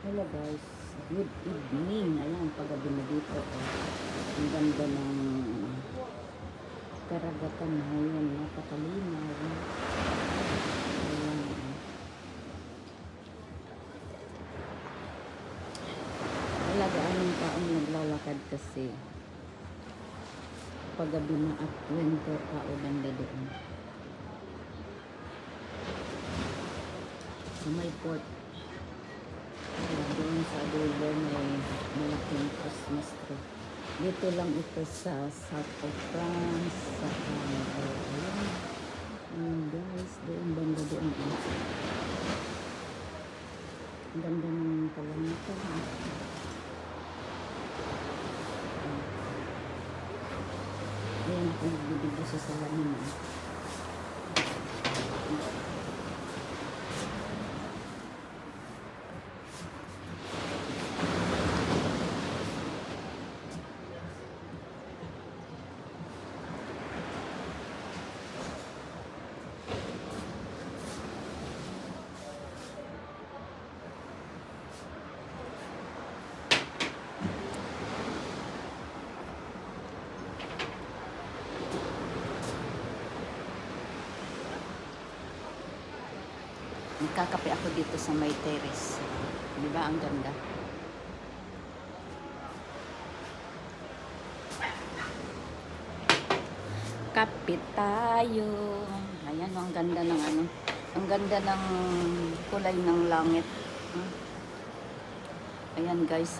Hello guys, good evening. Ayan, paggabi na dito. Oh. Ang ganda ng karagatan ngayon. Napakalinaw. Ayan. Talagaan ng taong naglalakad kasi paggabi na at winter pa o banda doon. Sa may port. Doon sa dulo may malaking Christmas tree. Dito lang ito sa South of France, sa ayan. Guys, doon banda doon. Ang ganda ng kalangitan. Ayan ako nagbibigay sa salamin. Nagkakape ako dito sa may terrace. Di ba ang ganda? Kape tayo. Ayan, ang ganda ng ano. Ang ganda ng kulay ng langit. Ayan guys.